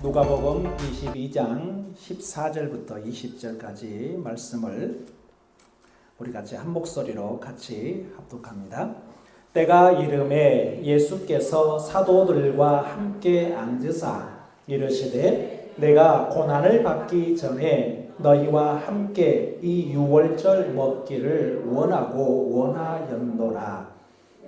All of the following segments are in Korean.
누가복음 22장 14절부터 20절까지 말씀을 우리 같이 한 목소리로 같이 합독합니다. 때가 이름에 예수께서 사도들과 함께 앉으사 이르시되 내가 고난을 받기 전에 너희와 함께 이 유월절 먹기를 원하고 원하였노라.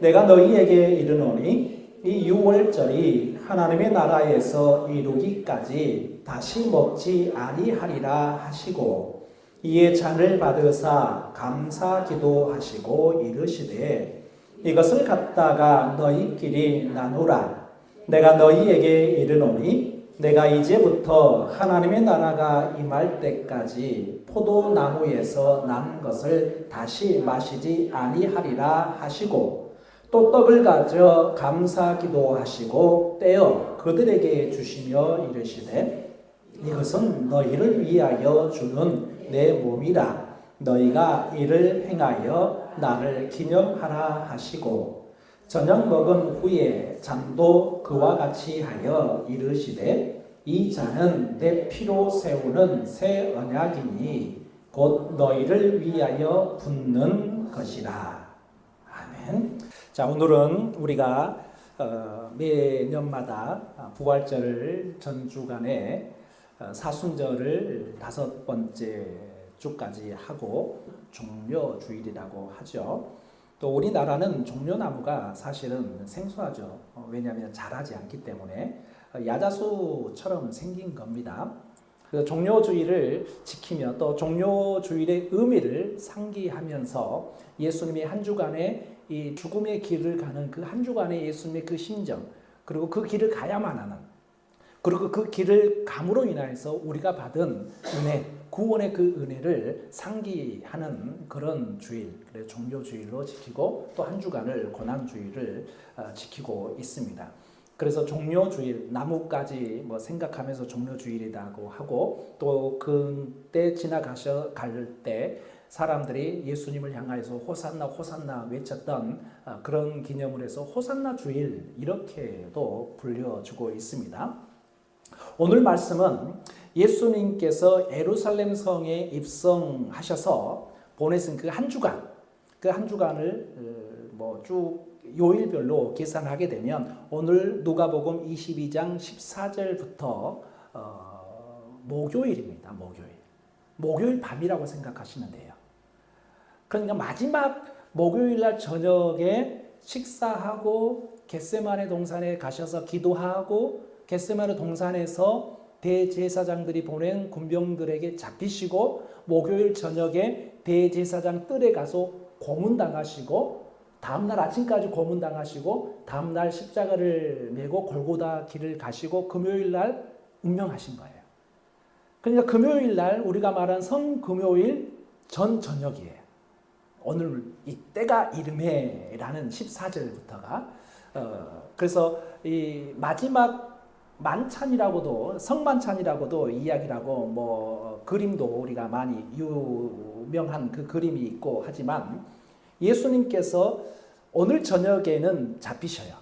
내가 너희에게 이르노니 이 유월절이 하나님의 나라에서 이루기까지 다시 먹지 아니하리라 하시고 이에 잔을 받으사 감사 기도하시고 이르시되 이것을 갖다가 너희끼리 나누라. 내가 너희에게 이르노니 내가 이제부터 하나님의 나라가 임할 때까지 포도나무에서 난 것을 다시 마시지 아니하리라 하시고 또 떡을 가져 감사 기도하시고 떼어 그들에게 주시며 이르시되 이것은 너희를 위하여 주는 내 몸이라. 너희가 이를 행하여 나를 기념하라 하시고 저녁 먹은 후에 잔도 그와 같이 하여 이르시되 이 잔은 내 피로 세우는 새 언약이니 곧 너희를 위하여 붓는 것이라. 아멘. 자, 오늘은 우리가 매년마다 부활절 전주간에 사순절을 5번째 주까지 하고 종려주일이라고 하죠. 또 우리나라는 종려나무가 사실은 생소하죠. 왜냐하면 자라지 않기 때문에 야자수처럼 생긴 겁니다. 그래서 종려주일을 지키며 또 종려주일의 의미를 상기하면서 예수님의 한 주간의 이 죽음의 길을 가는 그 한 주간의 예수님의 그 심정, 그리고 그 길을 가야만 하는, 그리고 그 길을 감으로 인하여서 우리가 받은 은혜, 구원의 그 은혜를 상기하는 그런 주일, 그래서 종려주일로 지키고 또 한 주간을 고난주일을 지키고 있습니다. 그래서 종려주일, 나무까지 생각하면서 종려주일이라고 하고 또 그때 지나가셔 갈 때 사람들이 예수님을 향하여서 호산나 호산나 외쳤던 그런 기념을 해서 호산나 주일 이렇게도 불려주고 있습니다. 오늘 말씀은 예수님께서 예루살렘 성에 입성하셔서 보내신 그 한 주간을 쭉 요일별로 계산하게 되면 오늘 누가복음 22장 14절부터 목요일입니다. 목요일 밤이라고 생각하시면 돼요. 그러니까 마지막 목요일 날 저녁에 식사하고 겟세마네 동산에 가셔서 기도하고 겟세마네 동산에서 대제사장들이 보낸 군병들에게 잡히시고 목요일 저녁에 대제사장 뜰에 가서 고문당하시고 다음날 아침까지 고문당하시고 다음날 십자가를 메고 골고다 길을 가시고 금요일날 운명하신 거예요. 그러니까 금요일날 우리가 말한 성금요일 전 저녁이에요. 오늘 이 때가 이름에라는 14절부터가 그래서 이 마지막 만찬이라고도 성만찬이라고도 이야기라고 그림도 우리가 많이 유명한 그 그림이 있고 하지만 예수님께서 오늘 저녁에는 잡히셔요.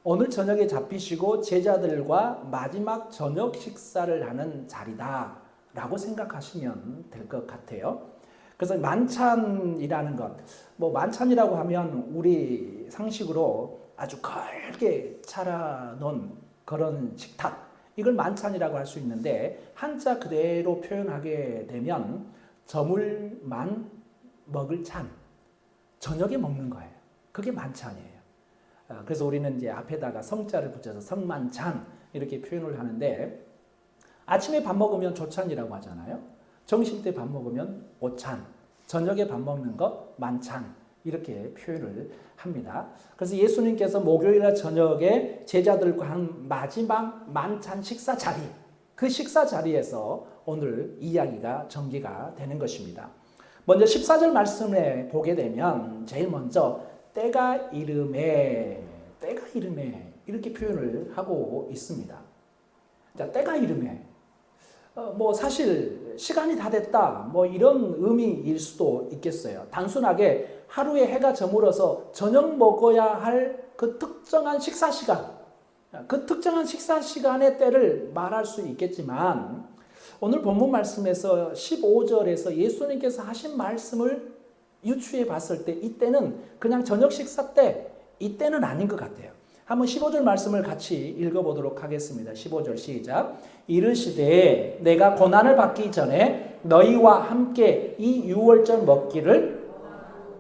오늘 저녁에 잡히시고 제자들과 마지막 저녁 식사를 하는 자리다 라고 생각하시면 될 것 같아요. 그래서 만찬이라는 것, 만찬이라고 하면 우리 상식으로 아주 걸게 차려놓은 그런 식탁, 이걸 만찬이라고 할 수 있는데 한자 그대로 표현하게 되면 저물만 먹을 찬, 저녁에 먹는 거예요. 그게 만찬이에요. 그래서 우리는 이제 앞에다가 성자를 붙여서 성만찬 이렇게 표현을 하는데 아침에 밥 먹으면 조찬이라고 하잖아요. 점심 때 밥 먹으면 오찬, 저녁에 밥 먹는 거 만찬 이렇게 표현을 합니다. 그래서 예수님께서 목요일 저녁에 제자들과 한 마지막 만찬 식사 자리, 그 식사 자리에서 오늘 이야기가 전개가 되는 것입니다. 먼저 14절 말씀에 보게 되면 제일 먼저 때가 이름에 이렇게 표현을 하고 있습니다. 자, 때가 이름에 사실 시간이 다 됐다 이런 의미일 수도 있겠어요. 단순하게 하루에 해가 저물어서 저녁 먹어야 할 그 특정한 식사 시간, 그 특정한 식사 시간의 때를 말할 수 있겠지만 오늘 본문 말씀에서 15절에서 예수님께서 하신 말씀을 유추해 봤을 때 이때는 그냥 저녁 식사 때 이때는 아닌 것 같아요. 한번 15절 말씀을 같이 읽어보도록 하겠습니다. 15절 시작. 이르시되 내가 고난을 받기 전에 너희와 함께 이 유월절 먹기를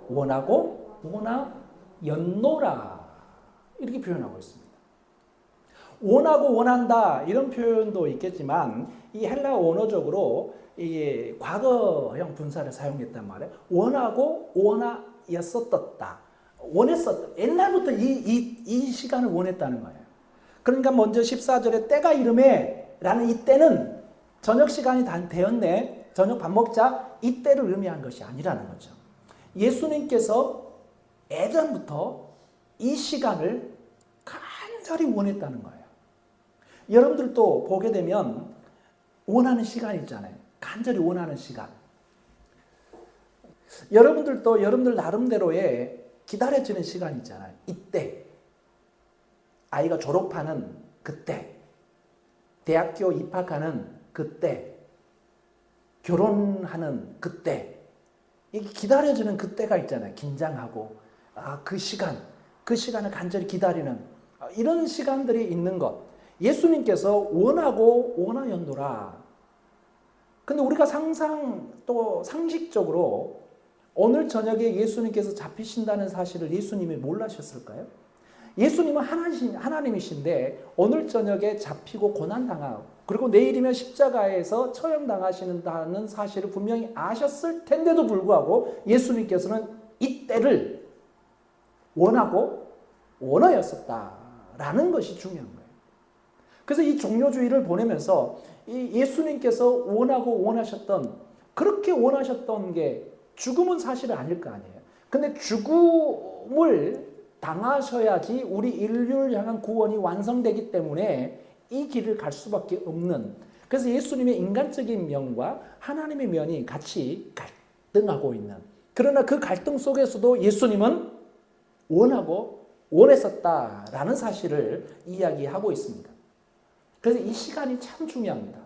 원하고 원하였노라. 이렇게 표현하고 있습니다. 원하고 원한다 이런 표현도 있겠지만 이 헬라 원어적으로 이게 과거형 분사를 사용했단 말이에요. 원하고 원하였었다. 원했었다. 옛날부터 이 시간을 원했다는 거예요. 그러니까 먼저 14절에 때가 이름에 라는 이 때는 저녁 시간이 되었네. 저녁 밥 먹자. 이 때를 의미한 것이 아니라는 거죠. 예수님께서 예전부터 이 시간을 간절히 원했다는 거예요. 여러분들도 보게 되면 원하는 시간 있잖아요. 간절히 원하는 시간. 여러분들도 여러분들 나름대로의 기다려지는 시간 있잖아요. 이때. 아이가 졸업하는 그때. 대학교 입학하는 그때. 결혼하는 그때. 이게 기다려지는 그때가 있잖아요. 긴장하고. 그 시간을 간절히 기다리는 이런 시간들이 있는 것. 예수님께서 원하고 원하였노라. 근데 우리가 또 상식적으로 오늘 저녁에 예수님께서 잡히신다는 사실을 예수님이 몰라셨을까요? 예수님은 하나님이신데 오늘 저녁에 잡히고 고난당하고 그리고 내일이면 십자가에서 처형당하시는다는 사실을 분명히 아셨을 텐데도 불구하고 예수님께서는 이 때를 원하고 원하였었다라는 것이 중요한 거예요. 그래서 이 종료주의를 보내면서 이 예수님께서 원하고 원하셨던 그렇게 원하셨던 게 죽음은 사실은 아닐 거 아니에요. 근데 죽음을 당하셔야지 우리 인류를 향한 구원이 완성되기 때문에 이 길을 갈 수밖에 없는 그래서 예수님의 인간적인 면과 하나님의 면이 같이 갈등하고 있는 그러나 그 갈등 속에서도 예수님은 원하고 원했었다라는 사실을 이야기하고 있습니다. 그래서 이 시간이 참 중요합니다.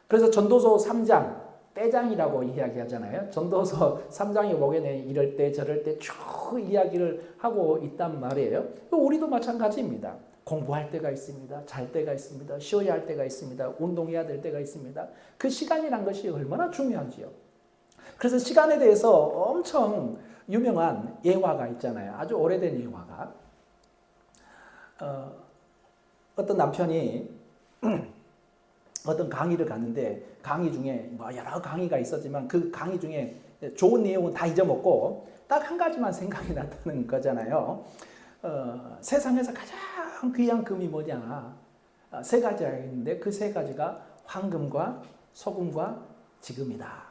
그래서 전도서 3장, 때장이라고 이야기하잖아요. 전도서 3장에 보게 되면 이럴 때 저럴 때 쭉 이야기를 하고 있단 말이에요. 우리도 마찬가지입니다. 공부할 때가 있습니다. 잘 때가 있습니다. 쉬어야 할 때가 있습니다. 운동해야 될 때가 있습니다. 그 시간이란 것이 얼마나 중요한지요. 그래서 시간에 대해서 엄청 유명한 예화가 있잖아요. 아주 오래된 예화가. 어떤 남편이 어떤 강의를 갔는데 강의 중에 여러 강의가 있었지만 그 강의 중에 좋은 내용은 다 잊어먹고 딱 한 가지만 생각이 났다는 거잖아요. 세상에서 가장 귀한 금이 뭐냐? 세 가지가 있는데 그 세 가지가 황금과 소금과 지금이다.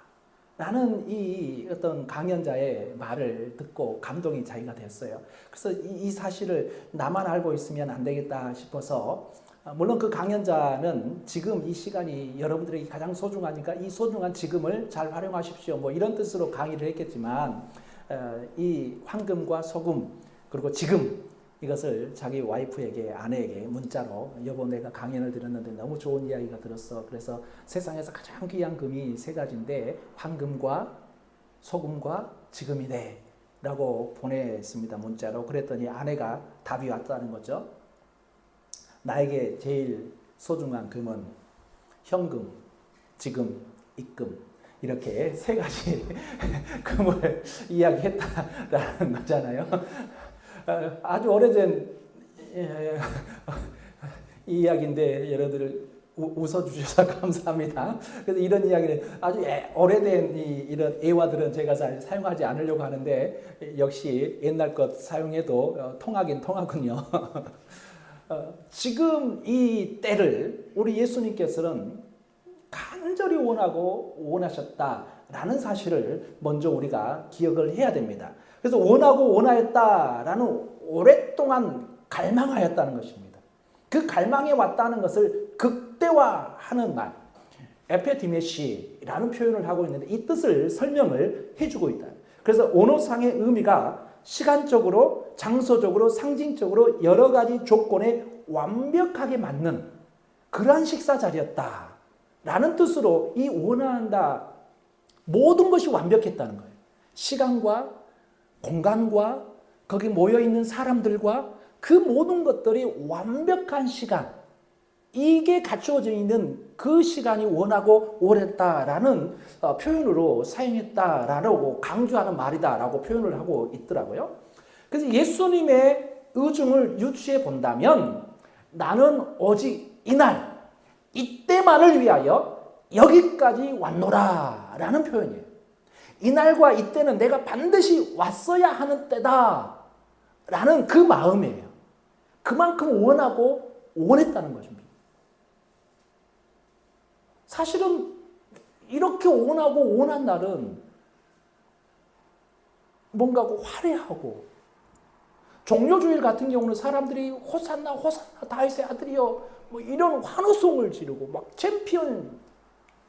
라는 이 어떤 강연자의 말을 듣고 감동이 자기가 됐어요. 그래서 이 사실을 나만 알고 있으면 안 되겠다 싶어서 물론 그 강연자는 지금 이 시간이 여러분들에게 가장 소중하니까 이 소중한 지금을 잘 활용하십시오. 뭐 이런 뜻으로 강의를 했겠지만 이 황금과 소금 그리고 지금 이것을 자기 와이프에게 아내에게 문자로 여보 내가 강연을 들었는데 너무 좋은 이야기가 들었어. 그래서 세상에서 가장 귀한 금이 세 가지인데 황금과 소금과 지금이네 라고 보냈습니다. 문자로. 그랬더니 아내가 답이 왔다는 거죠. 나에게 제일 소중한 금은 현금, 지금, 입금 이렇게 세 가지 금을 이야기했다라는 거잖아요. 아주 오래된 이야기인데 여러분들 웃어주셔서 감사합니다. 그래서 이런 이야기는 아주 오래된 이런 예화들은 제가 잘 사용하지 않으려고 하는데 역시 옛날 것 사용해도 통하긴 통하군요. 지금 이 때를 우리 예수님께서는 간절히 원하고 원하셨다라는 사실을 먼저 우리가 기억을 해야 됩니다. 그래서 원하고 원하였다라는 오랫동안 갈망하였다는 것입니다. 그 갈망에 왔다는 것을 극대화하는 말, 에페디메시라는 표현을 하고 있는데 이 뜻을 설명을 해주고 있다. 그래서 언어상의 의미가 시간적으로, 장소적으로, 상징적으로 여러 가지 조건에 완벽하게 맞는 그러한 식사 자리였다라는 뜻으로 이 원한다, 모든 것이 완벽했다는 거예요. 시간과 공간과 거기 모여있는 사람들과 그 모든 것들이 완벽한 시간, 이게 갖추어져 있는 그 시간이 원하고 원했다라는 표현으로 사용했다라고 강조하는 말이다라고 표현을 하고 있더라고요. 그래서 예수님의 의중을 유추해 본다면 나는 오직 이날, 이때만을 위하여 여기까지 왔노라 라는 표현이에요. 이날과 이때는 내가 반드시 왔어야 하는 때다 라는 그 마음이에요. 그만큼 원하고 원했다는 것입니다. 사실은 이렇게 원하고 원한 날은 뭔가 화려하고, 종료주일 같은 경우는 사람들이 호산나 호산나 다윗의 아들이여 뭐 이런 환호성을 지르고 막 챔피언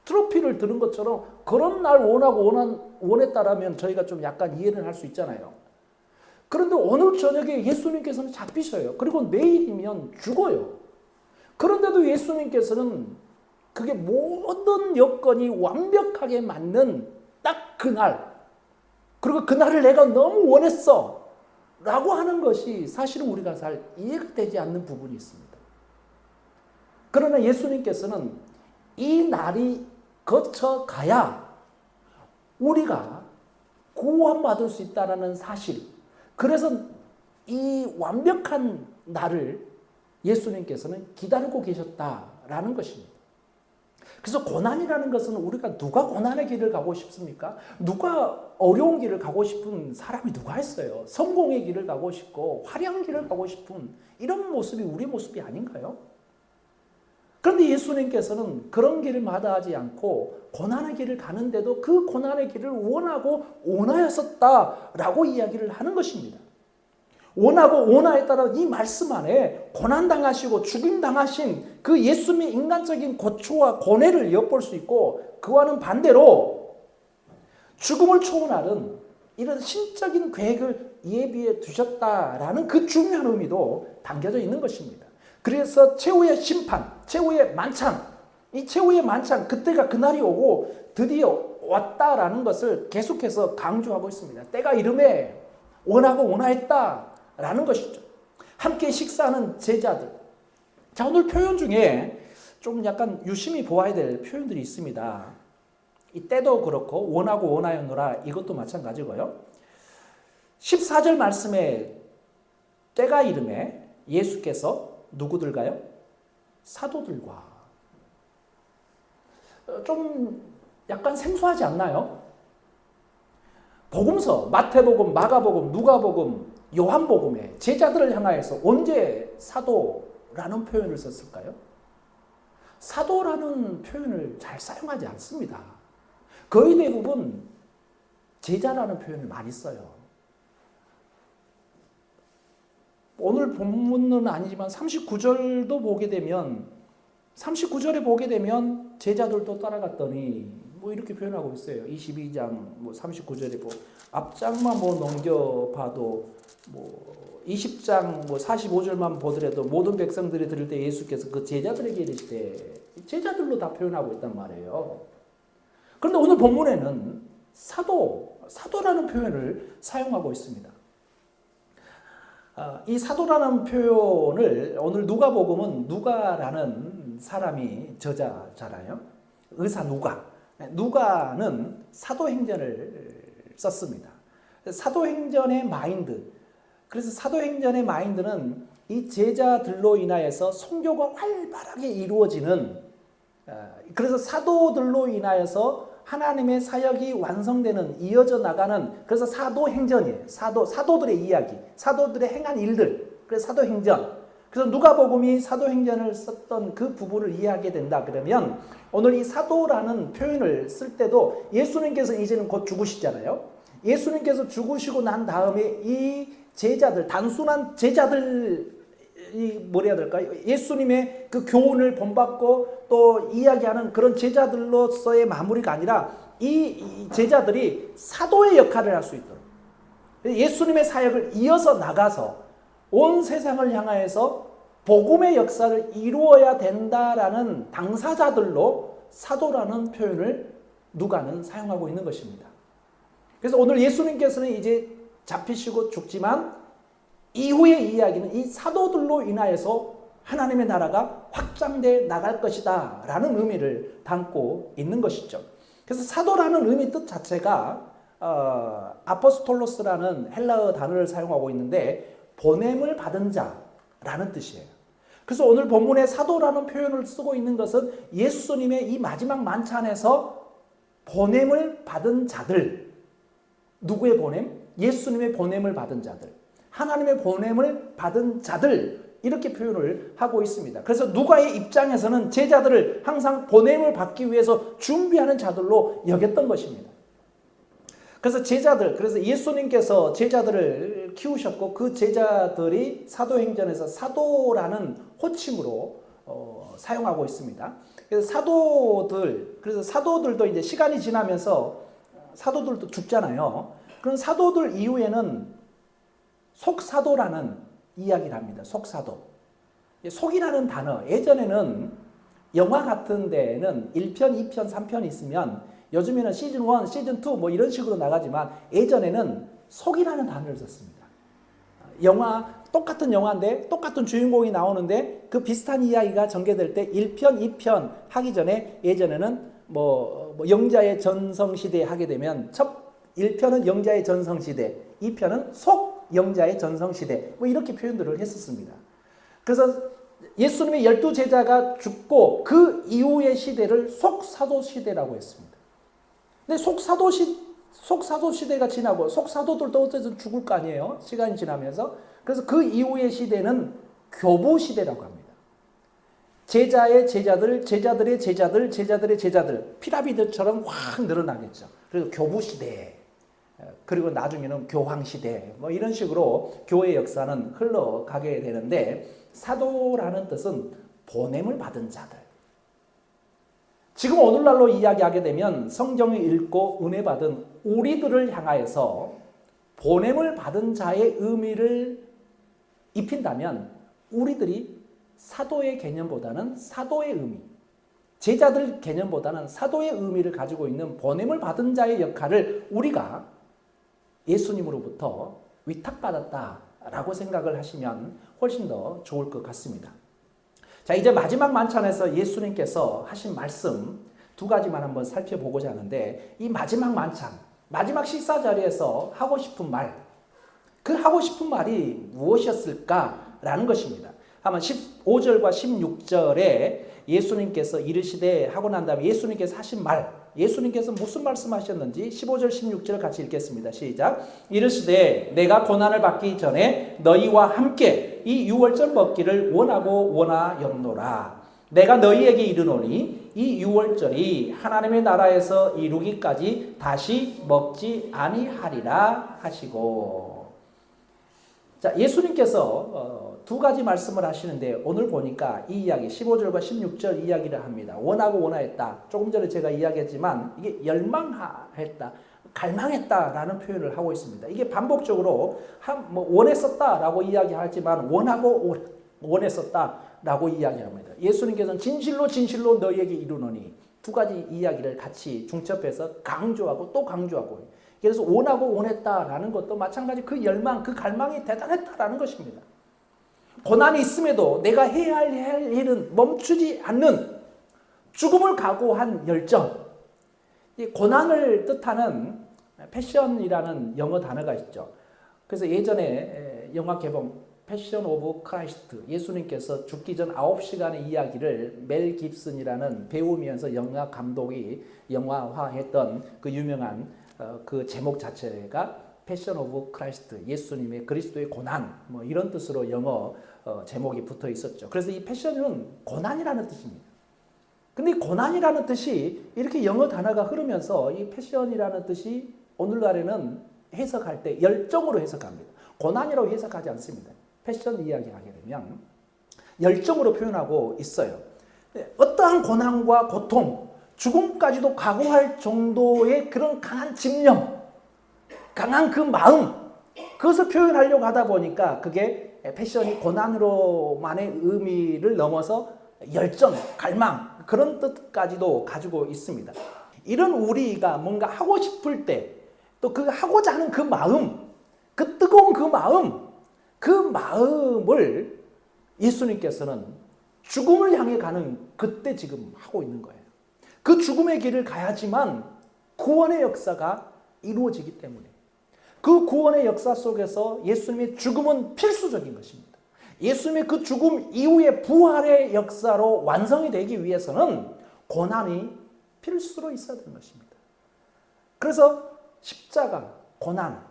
트로피를 드는 것처럼 그런 날 원하고 원했다라면 저희가 좀 약간 이해를 할 수 있잖아요. 그런데 오늘 저녁에 예수님께서는 잡히셔요. 그리고 내일이면 죽어요. 그런데도 예수님께서는 그게 모든 여건이 완벽하게 맞는 딱 그날, 그리고 그날을 내가 너무 원했어 라고 하는 것이 사실은 우리가 잘 이해가 되지 않는 부분이 있습니다. 그러나 예수님께서는 이 날이 거쳐가야 우리가 구원받을 수 있다는 사실, 그래서 이 완벽한 날을 예수님께서는 기다리고 계셨다라는 것입니다. 그래서 고난이라는 것은 우리가 누가 고난의 길을 가고 싶습니까? 누가 어려운 길을 가고 싶은 사람이 누가 있어요? 성공의 길을 가고 싶고 화려한 길을 가고 싶은 이런 모습이 우리 모습이 아닌가요? 그런데 예수님께서는 그런 길을 마다하지 않고 고난의 길을 가는데도 그 고난의 길을 원하고 원하였었다라고 이야기를 하는 것입니다. 원하고 원하였다는 이 말씀 안에 고난당하시고 죽임당하신 그 예수님의 인간적인 고초와 고뇌를 엿볼 수 있고, 그와는 반대로 죽음을 초월하는 이런 신적인 계획을 예비해 두셨다라는 그 중요한 의미도 담겨져 있는 것입니다. 그래서 최후의 심판, 최후의 만찬, 이 최후의 만찬, 그때가 그날이 오고 드디어 왔다라는 것을 계속해서 강조하고 있습니다. 때가 이름에 원하고 원하였다라는 것이죠. 함께 식사하는 제자들. 자, 오늘 표현 중에 좀 약간 유심히 보아야 될 표현들이 있습니다. 이 때도 그렇고 원하고 원하였노라, 이것도 마찬가지고요. 14절 말씀에 때가 이름에 예수께서 누구들과요? 사도들과. 좀 약간 생소하지 않나요? 복음서, 마태복음, 마가복음, 누가복음, 요한복음에 제자들을 향하여서 언제 사도라는 표현을 썼을까요? 사도라는 표현을 잘 사용하지 않습니다. 거의 대부분 제자라는 표현을 많이 써요. 오늘 본문은 아니지만 39절도 보게 되면, 39절에 보게 되면 제자들도 따라갔더니 뭐 이렇게 표현하고 있어요. 22장 뭐 39절에 뭐 앞장만 뭐 넘겨봐도 뭐 20장 뭐 45절만 보더라도 모든 백성들이 들을 때 예수께서 그 제자들에게 이르시되, 제자들로 다 표현하고 있단 말이에요. 그런데 오늘 본문에는 사도라는 표현을 사용하고 있습니다. 이 사도라는 표현을 오늘 누가복음은 누가라는 사람이 저자잖아요. 의사 누가는 사도행전을 썼습니다. 사도행전의 마인드, 그래서 사도행전의 마인드는 이 제자들로 인하여서 선교가 활발하게 이루어지는, 그래서 사도들로 인하여서 하나님의 사역이 완성되는, 이어져 나가는, 그래서 사도행전이에요. 사도들의 이야기, 사도들의 행한 일들, 그래서 사도행전. 그래서 누가복음이 사도행전을 썼던 그 부분을 이해하게 된다 그러면, 오늘 이 사도라는 표현을 쓸 때도 예수님께서 이제는 곧 죽으시잖아요. 예수님께서 죽으시고 난 다음에 이 제자들, 단순한 제자들, 뭐라 해야 될까요? 예수님의 그 교훈을 본받고 또 이야기하는 그런 제자들로서의 마무리가 아니라 이 제자들이 사도의 역할을 할 수 있도록, 예수님의 사역을 이어서 나가서 온 세상을 향하여서 복음의 역사를 이루어야 된다라는 당사자들로 사도라는 표현을 누가는 사용하고 있는 것입니다. 그래서 오늘 예수님께서는 이제 잡히시고 죽지만 이후의 이야기는 이 사도들로 인하여서 하나님의 나라가 확장돼 나갈 것이다 라는 의미를 담고 있는 것이죠. 그래서 사도라는 의미 뜻 자체가 아포스톨로스라는 헬라어 단어를 사용하고 있는데 보냄을 받은 자라는 뜻이에요. 그래서 오늘 본문에 사도라는 표현을 쓰고 있는 것은 예수님의 이 마지막 만찬에서 보냄을 받은 자들, 누구의 보냄? 예수님의 보냄을 받은 자들, 하나님의 보냄을 받은 자들, 이렇게 표현을 하고 있습니다. 그래서 누가의 입장에서는 제자들을 항상 보냄을 받기 위해서 준비하는 자들로 여겼던 것입니다. 그래서 그래서 예수님께서 제자들을 키우셨고 그 제자들이 사도행전에서 사도라는 호칭으로 사용하고 있습니다. 그래서 사도들도 이제 시간이 지나면서 사도들도 죽잖아요. 그런 사도들 이후에는 속사도라는 이야기를 합니다. 속사도. 속이라는 단어, 예전에는 영화 같은 데는 1편, 2편, 3편이 있으면 요즘에는 시즌 1, 시즌 2 뭐 이런 식으로 나가지만 예전에는 속이라는 단어를 썼습니다. 똑같은 영화인데 똑같은 주인공이 나오는데 그 비슷한 이야기가 전개될 때 1편, 2편 하기 전에 예전에는 뭐 영자의 전성시대 하게 되면 1편은 영자의 전성시대, 2편은 속 영자의 전성시대 뭐 이렇게 표현들을 했었습니다. 그래서 예수님의 12제자가 죽고 그 이후의 시대를 속사도시대라고 했습니다. 근데 속사도시대가 지나고 속사도들도 어쨌든 죽을 거 아니에요. 시간이 지나면서. 그래서 그 이후의 시대는 교부시대라고 합니다. 제자의 제자들, 제자들의 제자들, 제자들의 제자들, 피라미드처럼 확 늘어나겠죠. 그리고 교부시대, 그리고 나중에는 교황시대, 뭐 이런 식으로 교회의 역사는 흘러가게 되는데 사도라는 뜻은 보냄을 받은 자들. 지금 오늘날로 이야기하게 되면 성경을 읽고 은혜 받은 우리들을 향하여서 보냄을 받은 자의 의미를 입힌다면 우리들이 사도의 개념보다는 사도의 의미, 제자들 개념보다는 사도의 의미를 가지고 있는 보냄을 받은 자의 역할을 우리가 예수님으로부터 위탁받았다라고 생각을 하시면 훨씬 더 좋을 것 같습니다. 자, 이제 마지막 만찬에서 예수님께서 하신 말씀 두 가지만 한번 살펴보고자 하는데 이 마지막 만찬, 마지막 식사 자리에서 하고 싶은 말, 그 하고 싶은 말이 무엇이었을까라는 것입니다. 한번 15절과 16절에 예수님께서 이르시되 하고 난 다음에 예수님께서 하신 말, 예수님께서 무슨 말씀하셨는지 15절 16절 같이 읽겠습니다. 시작. 이르시되 내가 고난을 받기 전에 너희와 함께 이 유월절 먹기를 원하고 원하였노라. 내가 너희에게 이르노니 이 유월절이 하나님의 나라에서 이루기까지 다시 먹지 아니하리라 하시고. 자, 예수님께서 두 가지 말씀을 하시는데 오늘 보니까 이 이야기 15절과 16절 이야기를 합니다. 원하고 원하였다. 조금 전에 제가 이야기했지만 이게 열망했다, 갈망했다라는 표현을 하고 있습니다. 이게 반복적으로 원했었다라고 이야기하지만 원하고 원했었다라고 이야기합니다. 예수님께서는 진실로 진실로 너희에게 이르노니 두 가지 이야기를 같이 중첩해서 강조하고 또 강조하고, 그래서 원하고 원했다라는 것도 마찬가지 그 열망, 그 갈망이 대단했다라는 것입니다. 고난이 있음에도 내가 해야 할 일은 멈추지 않는 죽음을 각오한 열정. 이 고난을 뜻하는 패션이라는 영어 단어가 있죠. 그래서 예전에 영화 개봉 패션 오브 크라이스트, 예수님께서 죽기 전 9시간의 이야기를 멜 깁슨이라는 배우면서 영화 감독이 영화화했던 그 유명한 그 제목 자체가 패션 오브 크라이스트, 예수님의 그리스도의 고난, 뭐 이런 뜻으로 영어 제목이 붙어 있었죠. 그래서 이 패션은 고난이라는 뜻입니다. 근데 고난이라는 뜻이 이렇게 영어 단어가 흐르면서 이 패션이라는 뜻이 오늘날에는 해석할 때 열정으로 해석합니다. 고난이라고 해석하지 않습니다. 패션 이야기하게 되면 열정으로 표현하고 있어요. 어떠한 고난과 고통, 죽음까지도 각오할 정도의 그런 강한 집념, 강한 그 마음, 그것을 표현하려고 하다 보니까 그게 우리의 패션이 고난으로만의 의미를 넘어서 열정, 갈망 그런 뜻까지도 가지고 있습니다. 이런 우리가 뭔가 하고 싶을 때 또 그 하고자 하는 그 마음, 그 뜨거운 그 마음을 예수님께서는 죽음을 향해 가는 그때 지금 하고 있는 거예요. 그 죽음의 길을 가야지만 구원의 역사가 이루어지기 때문에 그 구원의 역사 속에서 예수님의 죽음은 필수적인 것입니다. 예수님의 그 죽음 이후의 부활의 역사로 완성이 되기 위해서는 고난이 필수로 있어야 되는 것입니다. 그래서 십자가, 고난,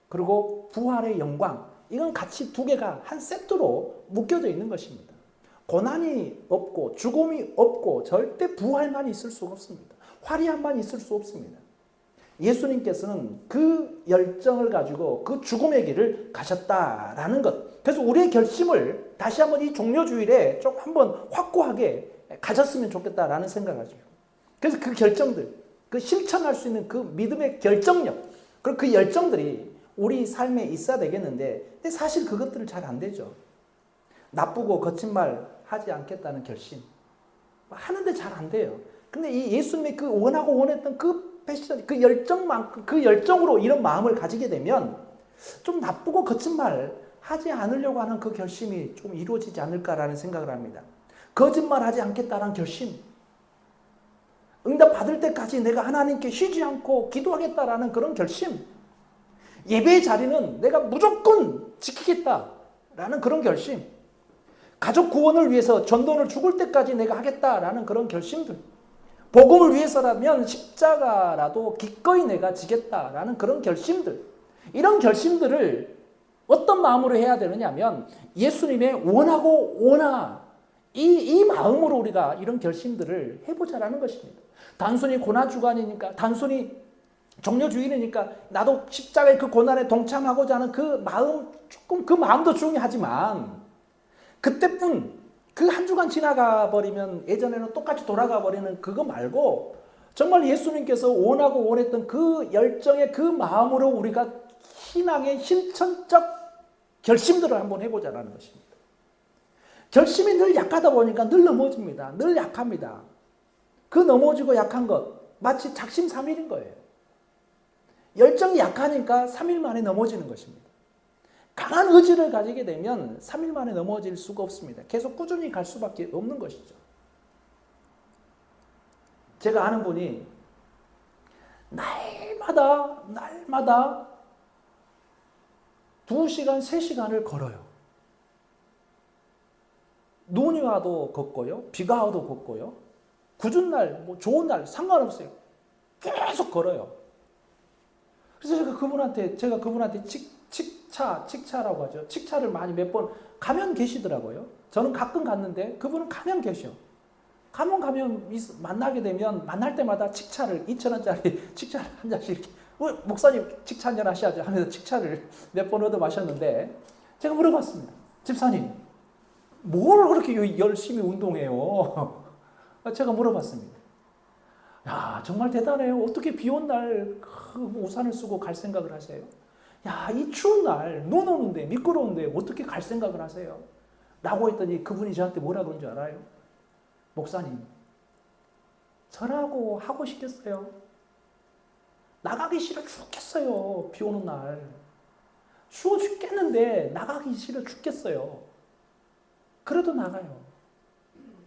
그리고 부활의 영광, 이건 같이 두 개가 한 세트로 묶여져 있는 것입니다. 고난이 없고 죽음이 없고 절대 부활만 있을 수가 없습니다. 화려함만 있을 수 없습니다. 예수님께서는 그 열정을 가지고 그 죽음의 길을 가셨다라는 것. 그래서 우리의 결심을 다시 한번 이 종료주일에 좀 한번 확고하게 가졌으면 좋겠다라는 생각을 가지고. 그래서 그 결정들, 그 실천할 수 있는 그 믿음의 결정력, 그리고 그 열정들이 우리 삶에 있어야 되겠는데, 근데 사실 그것들은 잘 안 되죠. 나쁘고 거친 말 하지 않겠다는 결심. 하는데 잘 안 돼요. 근데 이 예수님의 그 원하고 원했던 그 패션, 그 열정만큼, 그 열정으로 이런 마음을 가지게 되면 좀 나쁘고 거친 말 하지 않으려고 하는 그 결심이 좀 이루어지지 않을까라는 생각을 합니다. 거짓말 하지 않겠다는 결심. 응답 받을 때까지 내가 하나님께 쉬지 않고 기도하겠다라는 그런 결심. 예배의 자리는 내가 무조건 지키겠다라는 그런 결심. 가족 구원을 위해서 전도를 죽을 때까지 내가 하겠다라는 그런 결심들. 복음을 위해서라면 십자가라도 기꺼이 내가 지겠다라는 그런 결심들. 이런 결심들을 어떤 마음으로 해야 되느냐 하면 예수님의 원하고 원하 이 마음으로 우리가 이런 결심들을 해보자라는 것입니다. 단순히 고난주간이니까, 단순히 종료주일이니까 나도 십자가의 그 고난에 동참하고자 하는 그 마음, 조금 그 마음도 중요하지만 그때뿐 그 한 주간 지나가 버리면 예전에는 똑같이 돌아가 버리는 그거 말고 정말 예수님께서 원하고 원했던 그 열정의 그 마음으로 우리가 신앙의 실천적 결심들을 한번 해보자라는 것입니다. 결심이 늘 약하다 보니까 늘 넘어집니다. 늘 약합니다. 그 넘어지고 약한 것 마치 작심삼일인 거예요. 열정이 약하니까 3일 만에 넘어지는 것입니다. 강한 의지를 가지게 되면 3일 만에 넘어질 수가 없습니다. 계속 꾸준히 갈 수밖에 없는 것이죠. 제가 아는 분이 날마다 2시간, 3시간을 걸어요. 눈이 와도 걷고요. 비가 와도 걷고요. 굳은 날, 좋은 날 상관없어요. 계속 걸어요. 그래서 제가 그분한테 칙차라고 하죠. 칙차를 많이 몇 번 가면 계시더라고요. 저는 가끔 갔는데 그분은 가면 계셔. 가면 만나게 되면 만날 때마다 칙차를 2,000원짜리 칙차를 한 잔씩 이렇게 목사님 칙차 한잔 하셔야죠 하면서 칙차를 몇 번 얻어 마셨는데 제가 물어봤습니다. 집사님 뭘 그렇게 열심히 운동해요? 제가 물어봤습니다. 야 정말 대단해요. 어떻게 비 온 날 우산을 쓰고 갈 생각을 하세요? 야, 이 추운 날, 눈 오는데, 미끄러운데 어떻게 갈 생각을 하세요? 라고 했더니 그분이 저한테 뭐라 그런 줄 알아요? 목사님, 저라고 하고 싶겠어요? 나가기 싫어 죽겠어요. 비 오는 날. 추워 죽겠는데 나가기 싫어 죽겠어요. 그래도 나가요.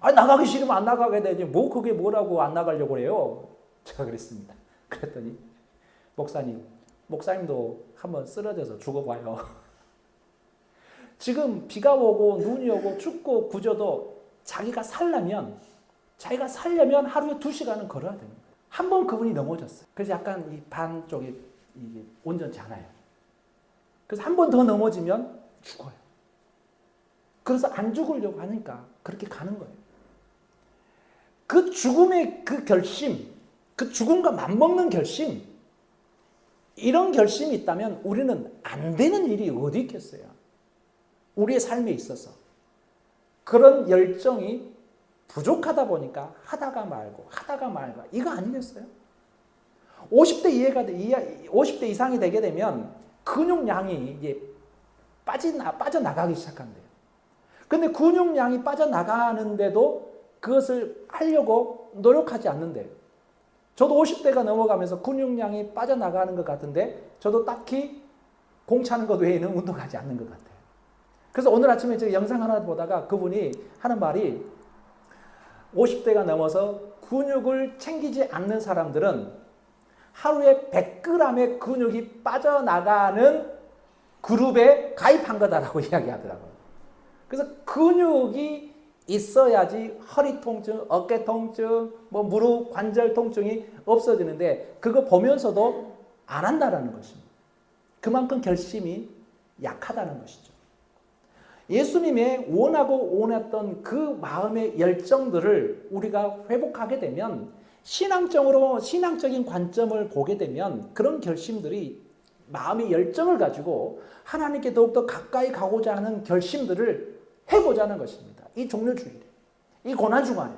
아니, 나가기 싫으면 안 나가게 되지. 그게 뭐라고 안 나가려고 그래요? 제가 그랬습니다. 그랬더니, 목사님도 한번 쓰러져서 죽어봐요. 지금 비가 오고 눈이 오고 춥고 구져도 자기가 살려면 하루에 2시간은 걸어야 됩니다. 한 번 그분이 넘어졌어요. 그래서 약간 이 반 쪽이 온전치 않아요. 그래서 한 번 더 넘어지면 죽어요. 그래서 안 죽으려고 하니까 그렇게 가는 거예요. 그 죽음의 그 결심, 그 죽음과 맞먹는 결심, 이런 결심이 있다면 우리는 안 되는 일이 어디 있겠어요? 우리의 삶에 있어서. 그런 열정이 부족하다 보니까 하다가 말고 이거 아니겠어요? 50대 이상이 되게 되면 근육량이 이제 빠져나가기 시작한대요. 근데 근육량이 빠져나가는데도 그것을 하려고 노력하지 않는데요. 저도 50대가 넘어가면서 근육량이 빠져나가는 것 같은데 저도 딱히 공 차는 것 외에는 운동하지 않는 것 같아요. 그래서 오늘 아침에 제가 영상 하나 보다가 그분이 하는 말이 50대가 넘어서 근육을 챙기지 않는 사람들은 하루에 100g의 근육이 빠져나가는 그룹에 가입한 거다라고 이야기하더라고요. 그래서 근육이 있어야지 허리 통증, 어깨 통증, 무릎 관절 통증이 없어지는데 그거 보면서도 안 한다라는 것입니다. 그만큼 결심이 약하다는 것이죠. 예수님의 원했던 그 마음의 열정들을 우리가 회복하게 되면 신앙적인 관점을 보게 되면 그런 결심들이 마음의 열정을 가지고 하나님께 더욱더 가까이 가고자 하는 결심들을 해보자는 것입니다. 이 종료주일에, 이 고난주간에.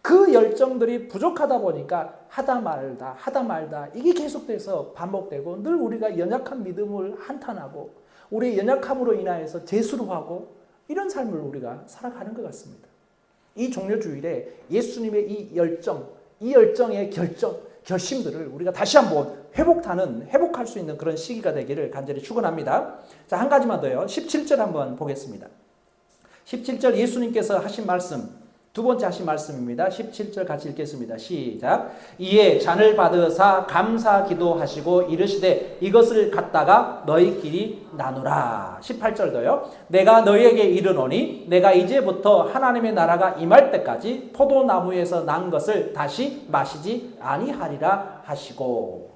그 열정들이 부족하다 보니까 하다 말다 이게 계속돼서 반복되고 늘 우리가 연약한 믿음을 한탄하고 우리의 연약함으로 인하여서 재수로 하고 이런 삶을 우리가 살아가는 것 같습니다. 이 종료주일에 예수님의 이 열정의 결심들을 우리가 다시 한번 회복할 수 있는 그런 시기가 되기를 간절히 축원합니다. 자, 한 가지만 더요. 17절 한번 보겠습니다. 17절 예수님께서 하신 말씀, 두 번째 하신 말씀입니다. 17절 같이 읽겠습니다. 시작. 이에 잔을 받으사 감사 기도하시고 이르시되 이것을 갖다가 너희끼리 나누라. 18절도요. 내가 너희에게 이르노니 내가 이제부터 하나님의 나라가 임할 때까지 포도나무에서 난 것을 다시 마시지 아니하리라 하시고.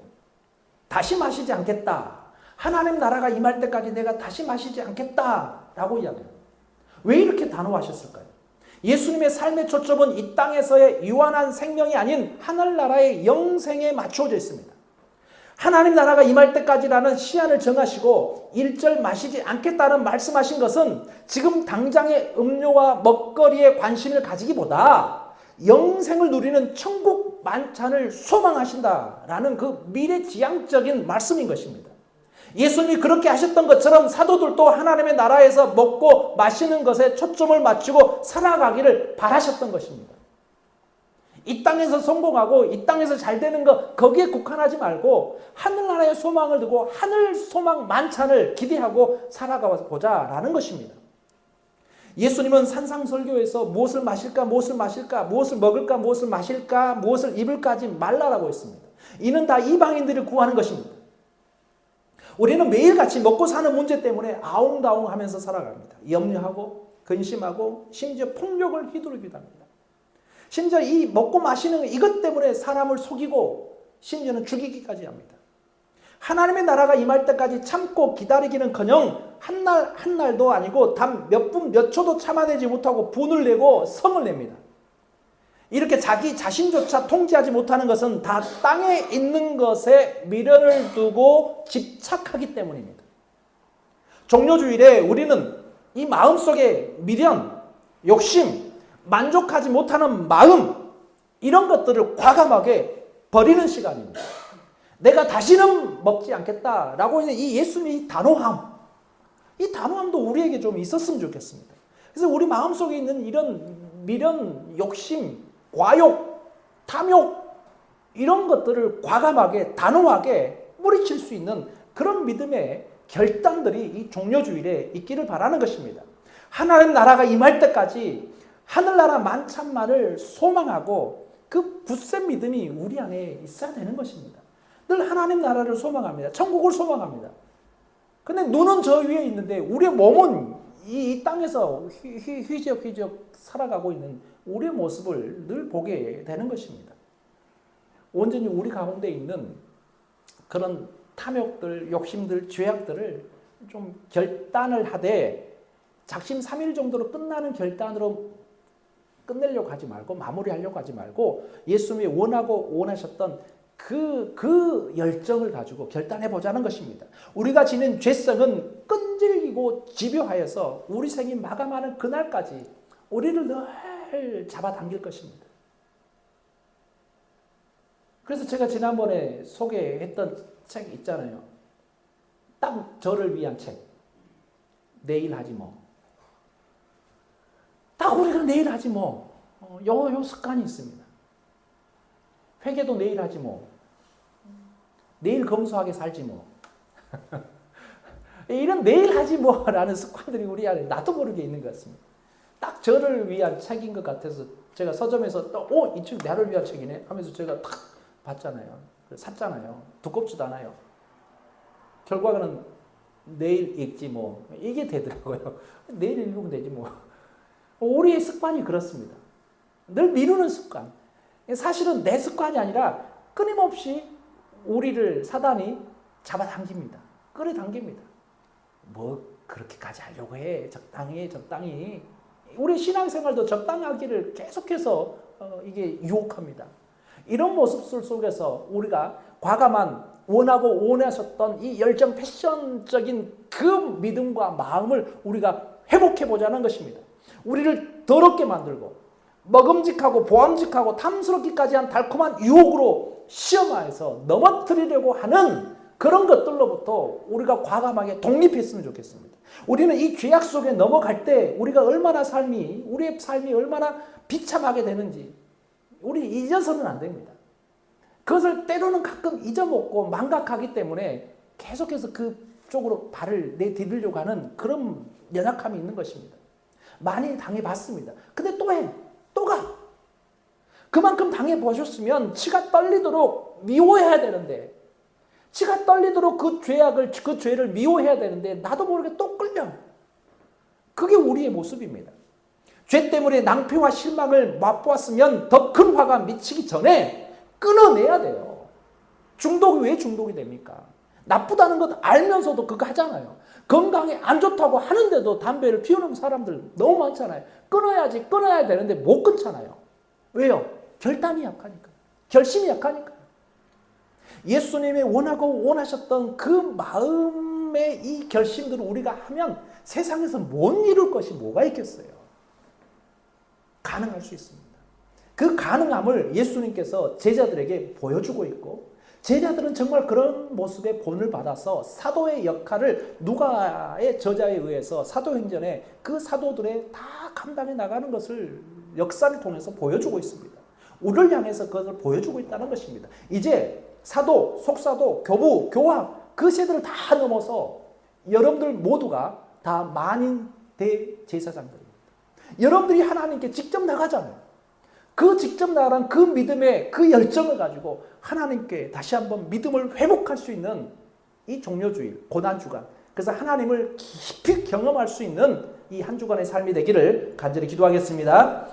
다시 마시지 않겠다. 하나님 나라가 임할 때까지 내가 다시 마시지 않겠다라고 이야기해요. 왜 이렇게 단호하셨을까요? 예수님의 삶의 초점은 이 땅에서의 유한한 생명이 아닌 하늘나라의 영생에 맞추어져 있습니다. 하나님 나라가 임할 때까지라는 시한을 정하시고 1절 마시지 않겠다는 말씀하신 것은 지금 당장의 음료와 먹거리에 관심을 가지기보다 영생을 누리는 천국 만찬을 소망하신다라는 그 미래지향적인 말씀인 것입니다. 예수님이 그렇게 하셨던 것처럼 사도들도 하나님의 나라에서 먹고 마시는 것에 초점을 맞추고 살아가기를 바라셨던 것입니다. 이 땅에서 성공하고 이 땅에서 잘 되는 것 거기에 국한하지 말고 하늘나라의 소망을 두고 하늘 소망 만찬을 기대하고 살아가 보자라는 것입니다. 예수님은 산상설교에서 무엇을 마실까, 무엇을 마실까, 무엇을 먹을까, 무엇을 마실까, 무엇을 입을까 하지 말라라고 했습니다. 이는 다 이방인들이 구하는 것입니다. 우리는 매일같이 먹고 사는 문제 때문에 아웅다웅하면서 살아갑니다. 염려하고 근심하고 심지어 폭력을 휘두르기도 합니다. 심지어 이 먹고 마시는 이것 때문에 사람을 속이고 심지어는 죽이기까지 합니다. 하나님의 나라가 임할 때까지 참고 기다리기는커녕 한 날도 아니고 단 몇 분 몇 초도 참아내지 못하고 분을 내고 성을 냅니다. 이렇게 자기 자신조차 통제하지 못하는 것은 다 땅에 있는 것에 미련을 두고 집착하기 때문입니다. 종료주일에 우리는 이 마음속에 미련, 욕심, 만족하지 못하는 마음 이런 것들을 과감하게 버리는 시간입니다. 내가 다시는 먹지 않겠다라고 하는 이 예수님의 단호함, 이 단호함도 우리에게 좀 있었으면 좋겠습니다. 그래서 우리 마음속에 있는 이런 미련, 욕심, 과욕, 탐욕 이런 것들을 과감하게 단호하게 뿌리칠 수 있는 그런 믿음의 결단들이 이 종료주일에 있기를 바라는 것입니다. 하나님 나라가 임할 때까지 하늘나라 만찬만을 소망하고 그 굳센 믿음이 우리 안에 있어야 되는 것입니다. 늘 하나님 나라를 소망합니다. 천국을 소망합니다. 근데 눈은 저 위에 있는데 우리의 몸은 이 땅에서 휘적 살아가고 있는 우리의 모습을 늘 보게 되는 것입니다. 온전히 우리 가운데 있는 그런 탐욕들, 욕심들, 죄악들을 좀 결단을 하되 작심 3일 정도로 끝나는 결단으로 끝내려고 하지 말고 마무리하려고 하지 말고 예수님이 원하셨던 그 열정을 가지고 결단해 보자는 것입니다. 우리가 지닌 죄성은 끈질기고 집요하여서 우리 생이 마감하는 그날까지 우리를 늘 잡아당길 것입니다. 그래서 제가 지난번에 소개했던 책 있잖아요. 딱 저를 위한 책. 내일 하지 뭐. 딱 우리가 내일 하지 뭐. 요 습관이 있습니다. 회개도 내일 하지 뭐. 내일 검소하게 살지 뭐. 이런 내일 하지 뭐라는 습관들이 우리 안에 나도 모르게 있는 것 같습니다. 딱 저를 위한 책인 것 같아서 제가 서점에서 또 이 책 나를 위한 책이네 하면서 제가 탁 봤잖아요. 샀잖아요. 두껍지도 않아요. 결과는 내일 읽지 뭐 이게 되더라고요. 내일 읽으면 되지 뭐. 우리의 습관이 그렇습니다. 늘 미루는 습관. 사실은 내 습관이 아니라 끊임없이 우리를 사단이 잡아당깁니다. 끌어당깁니다. 뭐 그렇게까지 하려고 해. 적당히. 우리 신앙생활도 적당하기를 계속해서 이게 유혹합니다. 이런 모습 속에서 우리가 과감한 원하고 원하셨던 이 열정 패션적인 그 믿음과 마음을 우리가 회복해보자는 것입니다. 우리를 더럽게 만들고 먹음직하고 보암직하고 탐스럽기까지 한 달콤한 유혹으로 시험하여서 넘어뜨리려고 하는 그런 것들로부터 우리가 과감하게 독립했으면 좋겠습니다. 우리는 이 죄악 속에 넘어갈 때 우리가 우리의 삶이 얼마나 비참하게 되는지 우리 잊어서는 안 됩니다. 그것을 때로는 가끔 잊어먹고 망각하기 때문에 계속해서 그쪽으로 발을 내디디려고 하는 그런 연약함이 있는 것입니다. 많이 당해봤습니다. 근데 또 해. 또 가. 그만큼 당해보셨으면 치가 떨리도록 미워해야 되는데 치가 떨리도록 그 죄를 미워해야 되는데 나도 모르게 또 끌려. 그게 우리의 모습입니다. 죄 때문에 낭패와 실망을 맛보았으면 더 큰 화가 미치기 전에 끊어내야 돼요. 중독이 왜 중독이 됩니까? 나쁘다는 것 알면서도 그거 하잖아요. 건강에 안 좋다고 하는데도 담배를 피우는 사람들 너무 많잖아요. 끊어야 되는데 못 끊잖아요. 왜요? 결단이 약하니까. 결심이 약하니까. 예수님이 원하고 원하셨던 그 마음의 이 결심들을 우리가 하면 세상에서 못 이룰 것이 뭐가 있겠어요? 가능할 수 있습니다. 그 가능함을 예수님께서 제자들에게 보여주고 있고 제자들은 정말 그런 모습의 본을 받아서 사도의 역할을 누가의 저자에 의해서 사도행전에 그 사도들의 다 감당해 나가는 것을 역사를 통해서 보여주고 있습니다. 우리를 향해서 그것을 보여주고 있다는 것입니다. 이제 사도, 속사도, 교부, 교황 그 세대를 다 넘어서 여러분들 모두가 다 만인 대제사장들입니다. 여러분들이 하나님께 직접 나가잖아요. 그 직접 나가는 그 믿음의 그 열정을 가지고 하나님께 다시 한번 믿음을 회복할 수 있는 이 종료주일, 고난주간. 그래서 하나님을 깊이 경험할 수 있는 이 한 주간의 삶이 되기를 간절히 기도하겠습니다.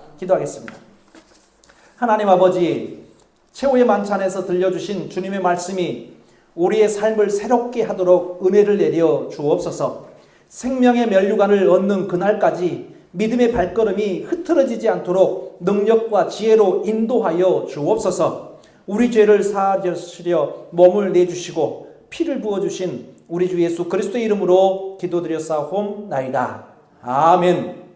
하나님 아버지, 최후의 만찬에서 들려주신 주님의 말씀이 우리의 삶을 새롭게 하도록 은혜를 내려 주옵소서. 생명의 면류관을 얻는 그날까지 믿음의 발걸음이 흐트러지지 않도록 능력과 지혜로 인도하여 주옵소서. 우리 죄를 사하시려 몸을 내주시고 피를 부어주신 우리 주 예수 그리스도의 이름으로 기도드렸사옵나이다. 아멘.